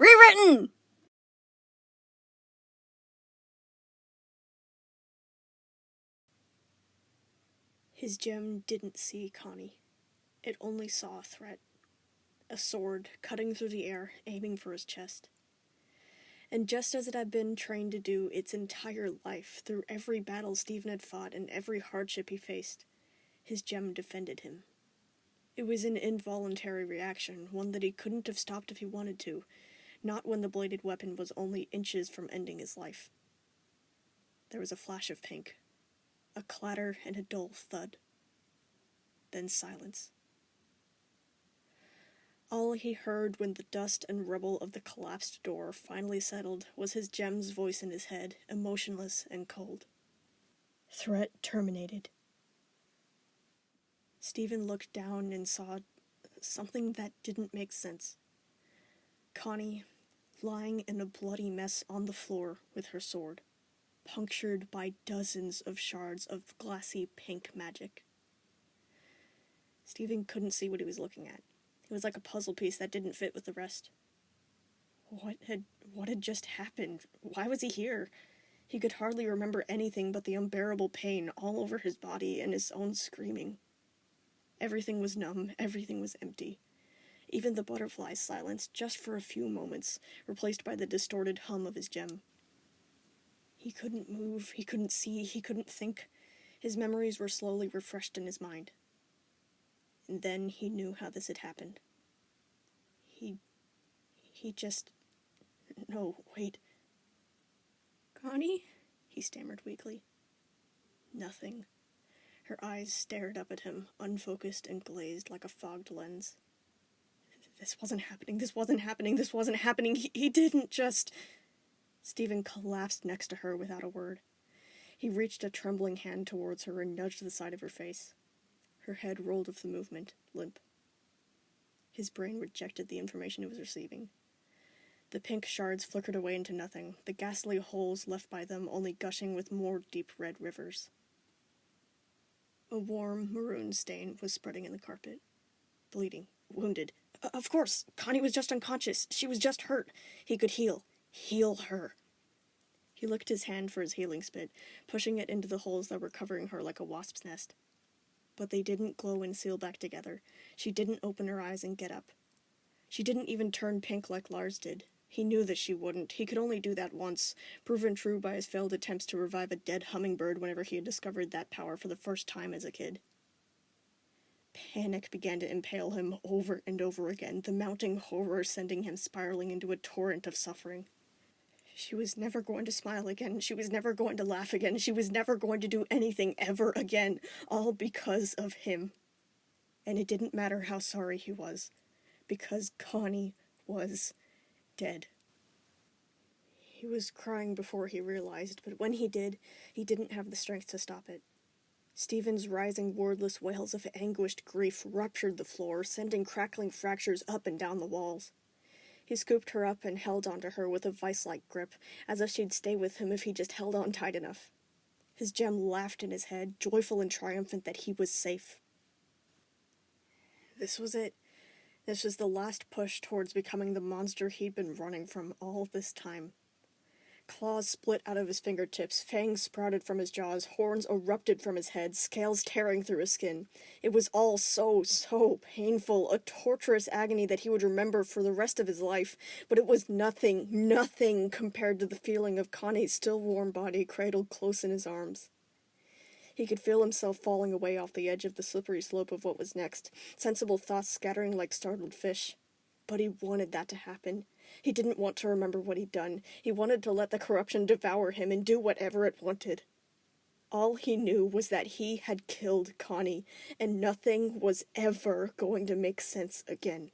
Rewritten! His gem didn't see Connie. It only saw a threat. A sword cutting through the air, aiming for his chest. And just as it had been trained to do its entire life, through every battle Stephen had fought and every hardship he faced, his gem defended him. It was an involuntary reaction, one that he couldn't have stopped if he wanted to, not when the bladed weapon was only inches from ending his life. There was a flash of pink, a clatter and a dull thud. Then silence. All he heard when the dust and rubble of the collapsed door finally settled was his gem's voice in his head, emotionless and cold. Threat terminated. Stephen looked down and saw something that didn't make sense. Connie, lying in a bloody mess on the floor with her sword, punctured by dozens of shards of glassy pink magic. Stephen couldn't see what he was looking at. It was like a puzzle piece that didn't fit with the rest. What had just happened? Why was he here? He could hardly remember anything but the unbearable pain all over his body and his own screaming. Everything was numb, everything was empty. Even the butterflies silenced just for a few moments, replaced by the distorted hum of his gem. He couldn't move, he couldn't see, he couldn't think. His memories were slowly refreshed in his mind. And then he knew how this had happened. No, wait. Connie? He stammered weakly. Nothing. Her eyes stared up at him, unfocused and glazed like a fogged lens. This wasn't happening. He didn't just... Stephen collapsed next to her without a word. He reached a trembling hand towards her and nudged the side of her face. Her head rolled with the movement, limp. His brain rejected the information it was receiving. The pink shards flickered away into nothing, the ghastly holes left by them only gushing with more deep red rivers. A warm maroon stain was spreading in the carpet. Bleeding. Wounded. Of course! Connie was just unconscious. She was just hurt. He could heal. Heal her. He licked his hand for his healing spit, pushing it into the holes that were covering her like a wasp's nest. But they didn't glow and seal back together. She didn't open her eyes and get up. She didn't even turn pink like Lars did. He knew that she wouldn't. He could only do that once, proven true by his failed attempts to revive a dead hummingbird whenever he had discovered that power for the first time as a kid. Panic began to impale him over and over again, the mounting horror sending him spiraling into a torrent of suffering. She was never going to smile again. She was never going to laugh again. She was never going to do anything ever again, all because of him. And it didn't matter how sorry he was, because Connie was dead. He was crying before he realized, but when he did, he didn't have the strength to stop it. Stephen's rising wordless wails of anguished grief ruptured the floor, sending crackling fractures up and down the walls. He scooped her up and held onto her with a vice-like grip, as if she'd stay with him if he just held on tight enough. His gem laughed in his head, joyful and triumphant that he was safe. This was it. This was the last push towards becoming the monster he'd been running from all this time. Claws split out of his fingertips, fangs sprouted from his jaws, horns erupted from his head, scales tearing through his skin. It was all so painful, a torturous agony that he would remember for the rest of his life, but it was nothing compared to the feeling of Connie's still warm body cradled close in his arms. He could feel himself falling away off the edge of the slippery slope of what was next, sensible thoughts scattering like startled fish. But he wanted that to happen. He didn't want to remember what he'd done. He wanted to let the corruption devour him and do whatever it wanted. All he knew was that he had killed Connie, and nothing was ever going to make sense again.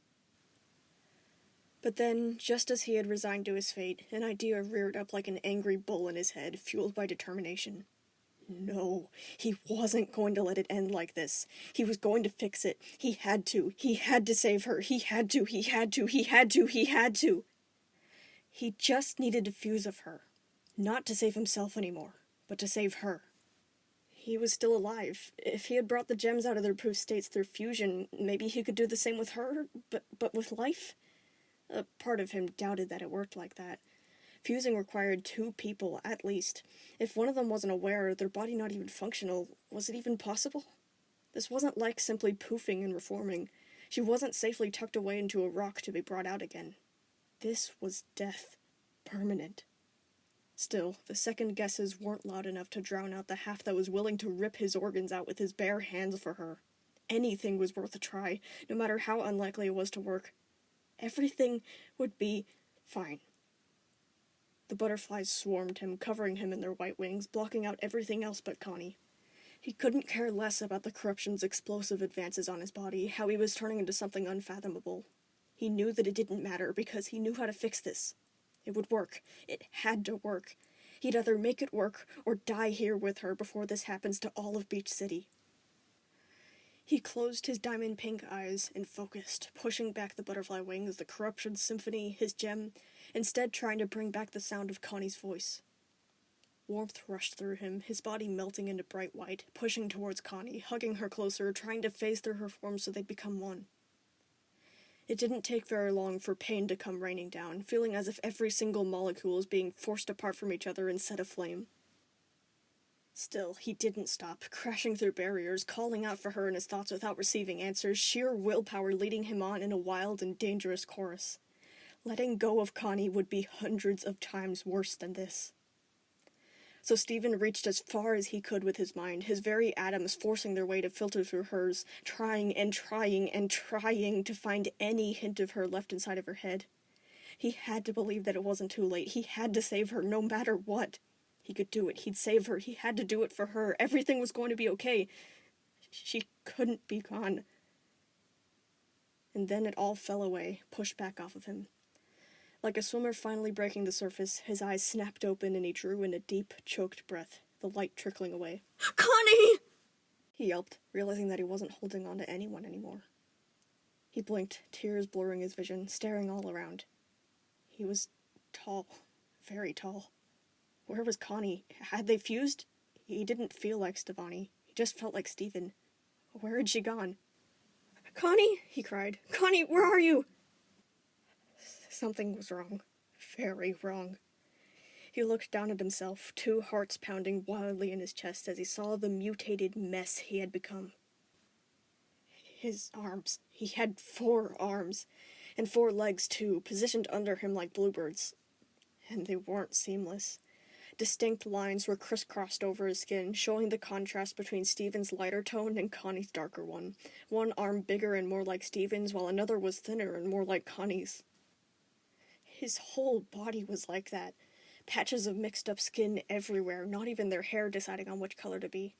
But then, just as he had resigned to his fate, an idea reared up like an angry bull in his head, fueled by determination. No, he wasn't going to let it end like this. He was going to fix it. He had to. He had to save her. He had to. He just needed a fuse of her. Not to save himself anymore, but to save her. He was still alive. If he had brought the gems out of their proof states through fusion, maybe he could do the same with her, but with life? A part of him doubted that it worked like that. Fusing required 2 people, at least. If one of them wasn't aware, their body not even functional, was it even possible? This wasn't like simply poofing and reforming. She wasn't safely tucked away into a rock to be brought out again. This was death. Permanent. Still, the second guesses weren't loud enough to drown out the half that was willing to rip his organs out with his bare hands for her. Anything was worth a try, no matter how unlikely it was to work. Everything would be fine. The butterflies swarmed him, covering him in their white wings, blocking out everything else but Connie. He couldn't care less about the corruption's explosive advances on his body, how he was turning into something unfathomable. He knew that it didn't matter because he knew how to fix this. It would work. It had to work. He'd either make it work or die here with her before this happens to all of Beach City. He closed his diamond pink eyes and focused, pushing back the butterfly wings, the corruption symphony, his gem, instead trying to bring back the sound of Connie's voice. Warmth rushed through him, his body melting into bright white, pushing towards Connie, hugging her closer, trying to phase through her form so they'd become one. It didn't take very long for pain to come raining down, feeling as if every single molecule was being forced apart from each other and set aflame. Still, he didn't stop, crashing through barriers, calling out for her in his thoughts without receiving answers, sheer willpower leading him on in a wild and dangerous chorus. Letting go of Connie would be hundreds of times worse than this. So Stephen reached as far as he could with his mind, his very atoms forcing their way to filter through hers, trying and trying and trying to find any hint of her left inside of her head. He had to believe that it wasn't too late. He had to save her, no matter what. He could do it. He'd save her. He had to do it for her. Everything was going to be okay. She couldn't be gone. And then it all fell away, pushed back off of him. Like a swimmer finally breaking the surface, his eyes snapped open and he drew in a deep, choked breath, the light trickling away. "Connie!" he yelped, realizing that he wasn't holding on to anyone anymore. He blinked, tears blurring his vision, staring all around. He was tall, very tall. Where was Connie? Had they fused? He didn't feel like Stefani. He just felt like Stephen. Where had she gone? "Connie!" he cried. "Connie, where are you?" Something was wrong. Very wrong. He looked down at himself, 2 hearts pounding wildly in his chest as he saw the mutated mess he had become. His arms. He had 4 arms. And 4 legs, too, positioned under him like bluebirds. And they weren't seamless. Distinct lines were crisscrossed over his skin, showing the contrast between Stephen's lighter tone and Connie's darker one. One arm bigger and more like Stephen's, while another was thinner and more like Connie's. His whole body was like that. Patches of mixed-up skin everywhere, not even their hair deciding on which color to be.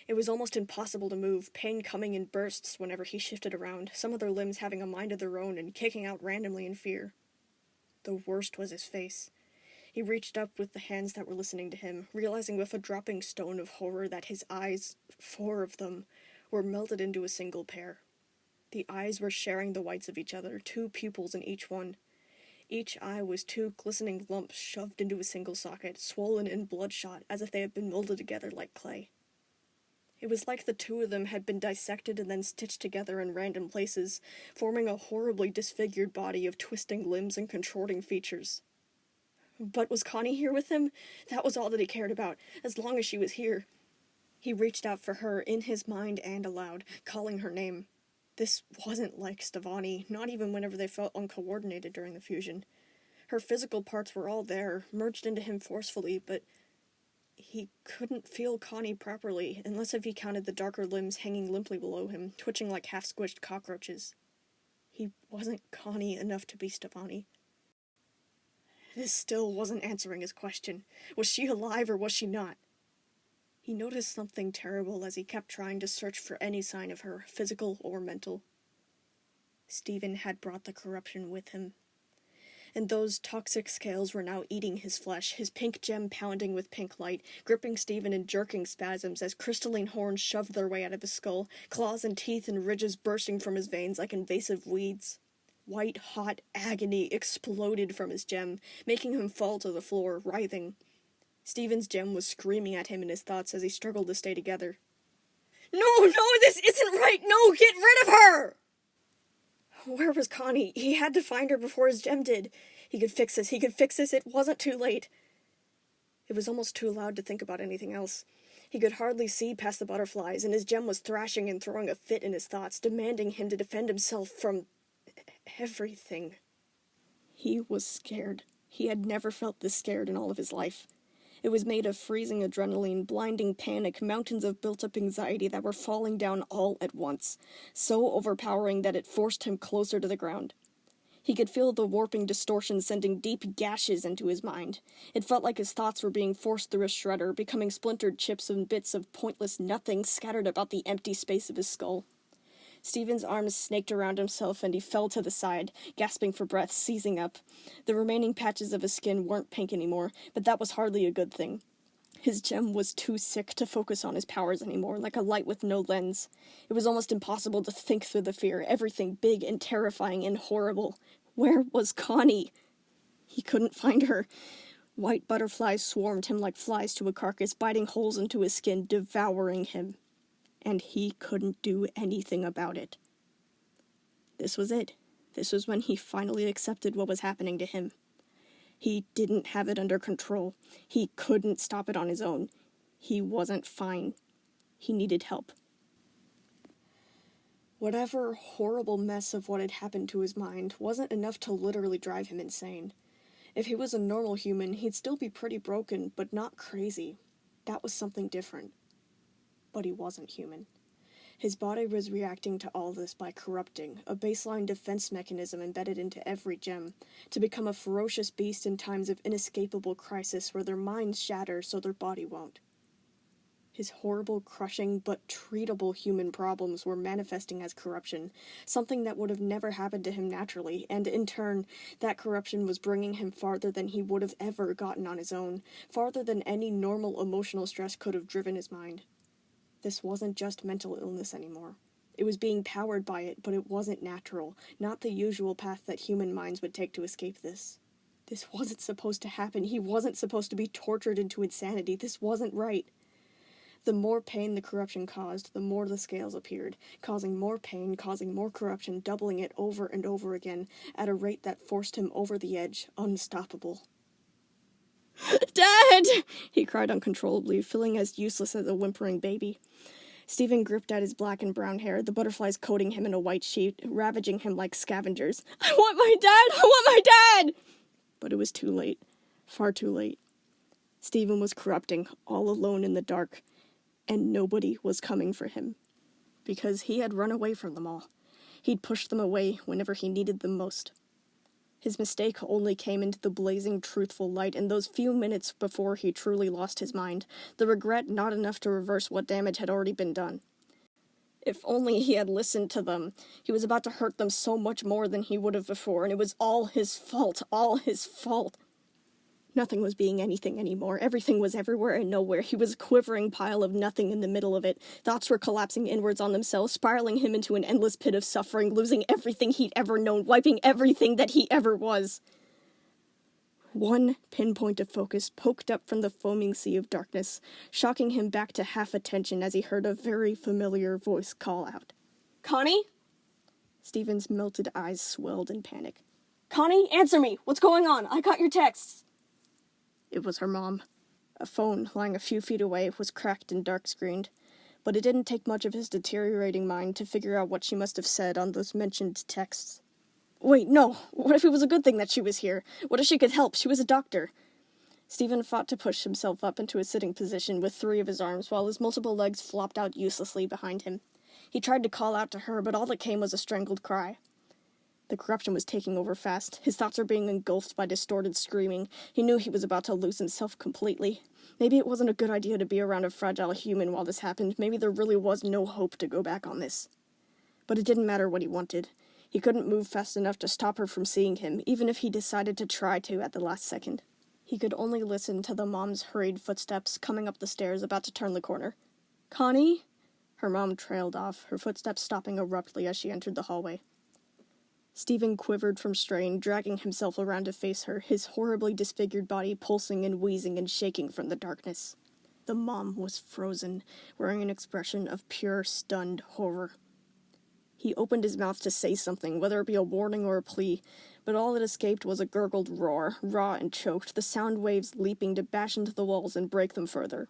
It was almost impossible to move, pain coming in bursts whenever he shifted around, some of their limbs having a mind of their own and kicking out randomly in fear. The worst was his face. He reached up with the hands that were listening to him, realizing with a dropping stone of horror that his eyes, 4 of them, were melted into a single pair. The eyes were sharing the whites of each other, 2 pupils in each one. Each eye was 2 glistening lumps shoved into a single socket, swollen and bloodshot, as if they had been molded together like clay. It was like the 2 of them had been dissected and then stitched together in random places, forming a horribly disfigured body of twisting limbs and contorting features. But was Connie here with him? That was all that he cared about, as long as she was here. He reached out for her, in his mind and aloud, calling her name. This wasn't like Stefani, not even whenever they felt uncoordinated during the fusion. Her physical parts were all there, merged into him forcefully, but he couldn't feel Connie properly, unless if he counted the darker limbs hanging limply below him, twitching like half-squished cockroaches. He wasn't Connie enough to be Stefani. This still wasn't answering his question. Was she alive or was she not? He noticed something terrible as he kept trying to search for any sign of her, physical or mental. Stephen had brought the corruption with him. And those toxic scales were now eating his flesh, his pink gem pounding with pink light, gripping Stephen in jerking spasms as crystalline horns shoved their way out of his skull, claws and teeth and ridges bursting from his veins like invasive weeds. White-hot agony exploded from his gem, making him fall to the floor, writhing. Stephen's gem was screaming at him in his thoughts as he struggled to stay together. "No, this isn't right! No, get rid of her!" Where was Connie? He had to find her before his gem did. He could fix this. He could fix this. It wasn't too late. It was almost too loud to think about anything else. He could hardly see past the butterflies, and his gem was thrashing and throwing a fit in his thoughts, demanding him to defend himself from everything. He was scared. He had never felt this scared in all of his life. It was made of freezing adrenaline, blinding panic, mountains of built-up anxiety that were falling down all at once, so overpowering that it forced him closer to the ground. He could feel the warping distortion sending deep gashes into his mind. It felt like his thoughts were being forced through a shredder, becoming splintered chips and bits of pointless nothing scattered about the empty space of his skull. Stephen's arms snaked around himself, and he fell to the side, gasping for breath, seizing up. The remaining patches of his skin weren't pink anymore, but that was hardly a good thing. His gem was too sick to focus on his powers anymore, like a light with no lens. It was almost impossible to think through the fear, everything big and terrifying and horrible. Where was Connie? He couldn't find her. White butterflies swarmed him like flies to a carcass, biting holes into his skin, devouring him. And he couldn't do anything about it. This was it. This was when he finally accepted what was happening to him. He didn't have it under control. He couldn't stop it on his own. He wasn't fine. He needed help. Whatever horrible mess of what had happened to his mind wasn't enough to literally drive him insane. If he was a normal human, he'd still be pretty broken, but not crazy. That was something different. But he wasn't human. His body was reacting to all this by corrupting, a baseline defense mechanism embedded into every gem, to become a ferocious beast in times of inescapable crisis where their minds shatter so their body won't. His horrible, crushing, but treatable human problems were manifesting as corruption, something that would have never happened to him naturally, and in turn, that corruption was bringing him farther than he would have ever gotten on his own, farther than any normal emotional stress could have driven his mind. This wasn't just mental illness anymore. It was being powered by it, but it wasn't natural, not the usual path that human minds would take to escape this. This wasn't supposed to happen. He wasn't supposed to be tortured into insanity. This wasn't right. The more pain the corruption caused, the more the scales appeared, causing more pain, causing more corruption, doubling it over and over again, at a rate that forced him over the edge, unstoppable. "Dad!" he cried uncontrollably, feeling as useless as a whimpering baby. Stephen gripped at his black and brown hair, the butterflies coating him in a white sheet, ravaging him like scavengers. "I want my dad! I want my dad!" But it was too late. Far too late. Stephen was corrupting, all alone in the dark, and nobody was coming for him. Because he had run away from them all. He'd pushed them away whenever he needed them most. His mistake only came into the blazing, truthful light in those few minutes before he truly lost his mind, the regret not enough to reverse what damage had already been done. If only he had listened to them. He was about to hurt them so much more than he would have before, and it was all his fault, all his fault. Nothing was being anything anymore. Everything was everywhere and nowhere. He was a quivering pile of nothing in the middle of it. Thoughts were collapsing inwards on themselves, spiraling him into an endless pit of suffering, losing everything he'd ever known, wiping everything that he ever was. One pinpoint of focus poked up from the foaming sea of darkness, shocking him back to half attention as he heard a very familiar voice call out. "Connie?" Stephen's melted eyes swelled in panic. "Connie, answer me! What's going on? I got your texts!" It was her mom. A phone, lying a few feet away, was cracked and dark-screened, but it didn't take much of his deteriorating mind to figure out what she must have said on those mentioned texts. Wait, no! What if it was a good thing that she was here? What if she could help? She was a doctor. Stephen fought to push himself up into a sitting position with 3 of his arms, while his multiple legs flopped out uselessly behind him. He tried to call out to her, but all that came was a strangled cry. The corruption was taking over fast. His thoughts were being engulfed by distorted screaming. He knew he was about to lose himself completely. Maybe it wasn't a good idea to be around a fragile human while this happened. Maybe there really was no hope to go back on this. But it didn't matter what he wanted. He couldn't move fast enough to stop her from seeing him, even if he decided to try to at the last second. He could only listen to the mom's hurried footsteps coming up the stairs, about to turn the corner. "Connie?" Her mom trailed off, her footsteps stopping abruptly as she entered the hallway. Stephen quivered from strain, dragging himself around to face her, his horribly disfigured body pulsing and wheezing and shaking from the darkness. The mom was frozen, wearing an expression of pure, stunned horror. He opened his mouth to say something, whether it be a warning or a plea, but all that escaped was a gurgled roar, raw and choked, the sound waves leaping to bash into the walls and break them further.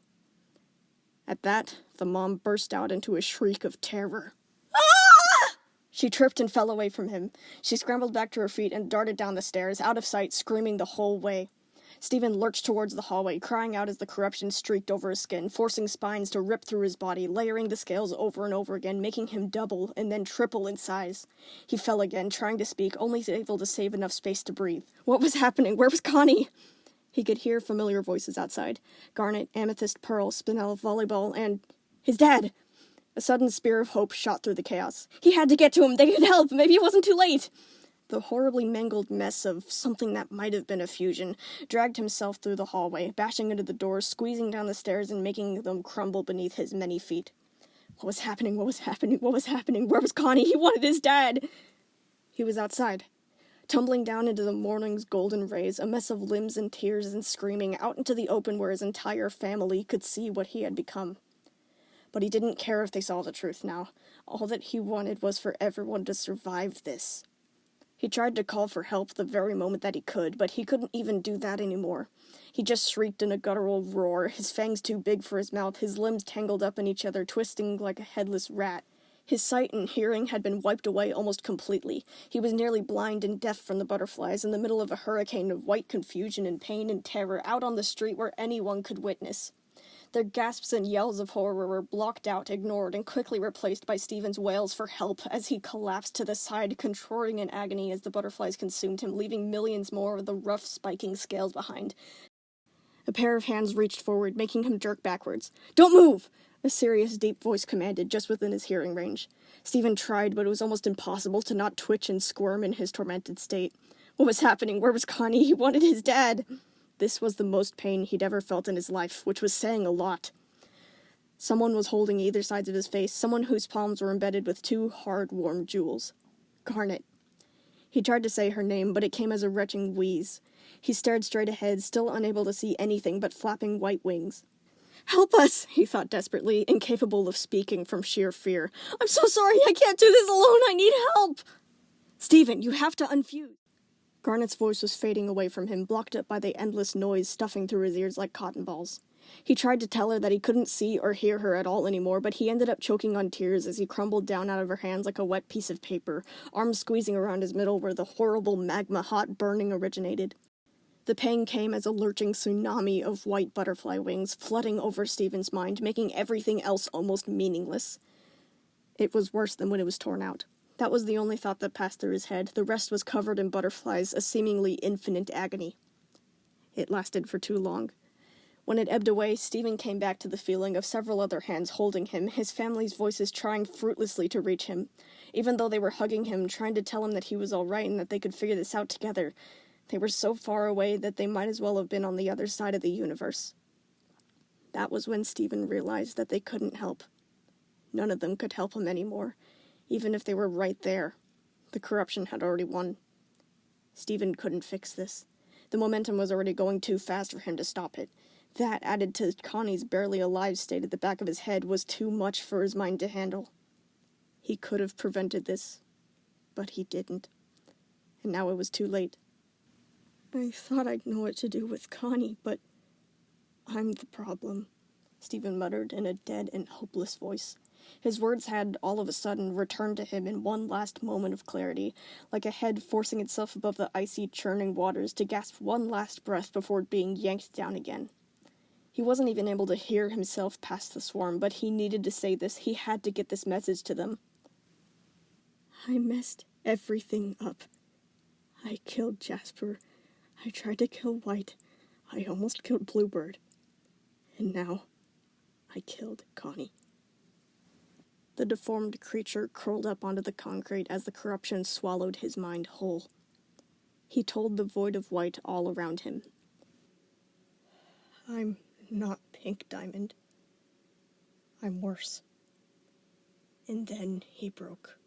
At that, the mom burst out into a shriek of terror. Ah! She tripped and fell away from him. She scrambled back to her feet and darted down the stairs, out of sight, screaming the whole way. Stephen lurched towards the hallway, crying out as the corruption streaked over his skin, forcing spines to rip through his body, layering the scales over and over again, making him double and then triple in size. He fell again, trying to speak, only able to save enough space to breathe. What was happening? Where was Connie? He could hear familiar voices outside. Garnet, Amethyst, Pearl, Spinel, Volleyball, and his dad. A sudden spear of hope shot through the chaos. He had to get to him. They could help. Maybe it wasn't too late. The horribly mangled mess of something that might have been a fusion dragged himself through the hallway, bashing into the doors, squeezing down the stairs, and making them crumble beneath his many feet. What was happening? What was happening? What was happening? Where was Connie? He wanted his dad! He was outside, tumbling down into the morning's golden rays, a mess of limbs and tears and screaming, out into the open where his entire family could see what he had become. But he didn't care if they saw the truth now. All that he wanted was for everyone to survive this. He tried to call for help the very moment that he could, but he couldn't even do that anymore. He just shrieked in a guttural roar, his fangs too big for his mouth, his limbs tangled up in each other, twisting like a headless rat. His sight and hearing had been wiped away almost completely. He was nearly blind and deaf from the butterflies, in the middle of a hurricane of white confusion and pain and terror, out on the street where anyone could witness. Their gasps and yells of horror were blocked out, ignored, and quickly replaced by Stephen's wails for help as he collapsed to the side, contorting in agony as the butterflies consumed him, leaving millions more of the rough, spiking scales behind. A pair of hands reached forward, making him jerk backwards. "Don't move!" A serious, deep voice commanded, just within his hearing range. Stephen tried, but it was almost impossible to not twitch and squirm in his tormented state. What was happening? Where was Connie? He wanted his dad! This was the most pain he'd ever felt in his life, which was saying a lot. Someone was holding either sides of his face, someone whose palms were embedded with two hard, warm jewels. Garnet. He tried to say her name, but it came as a retching wheeze. He stared straight ahead, still unable to see anything but flapping white wings. "Help us," he thought desperately, incapable of speaking from sheer fear. "I'm so sorry, I can't do this alone, I need help!" "Stephen, you have to unfuse." Garnet's voice was fading away from him, blocked up by the endless noise stuffing through his ears like cotton balls. He tried to tell her that he couldn't see or hear her at all anymore, but he ended up choking on tears as he crumbled down out of her hands like a wet piece of paper, arms squeezing around his middle where the horrible magma-hot burning originated. The pain came as a lurching tsunami of white butterfly wings, flooding over Stephen's mind, making everything else almost meaningless. It was worse than when it was torn out. That was the only thought that passed through his head. The rest was covered in butterflies, a seemingly infinite agony. It lasted for too long. When it ebbed away, Stephen came back to the feeling of several other hands holding him, his family's voices trying fruitlessly to reach him. Even though they were hugging him, trying to tell him that he was all right and that they could figure this out together, they were so far away that they might as well have been on the other side of the universe. That was when Stephen realized that they couldn't help. None of them could help him anymore. Even if they were right there, the corruption had already won. Stephen couldn't fix this. The momentum was already going too fast for him to stop it. That, added to Connie's barely alive state at the back of his head, was too much for his mind to handle. He could have prevented this, but he didn't. And now it was too late. "I thought I'd know what to do with Connie, but I'm the problem," Stephen muttered in a dead and hopeless voice. His words had, all of a sudden, returned to him in one last moment of clarity, like a head forcing itself above the icy, churning waters to gasp one last breath before being yanked down again. He wasn't even able to hear himself past the swarm, but he needed to say this. He had to get this message to them. "I messed everything up. I killed Jasper. I tried to kill White. I almost killed Bluebird. And now, I killed Connie." The deformed creature curled up onto the concrete as the corruption swallowed his mind whole. He told the void of white all around him. "I'm not Pink Diamond. I'm worse." And then he broke.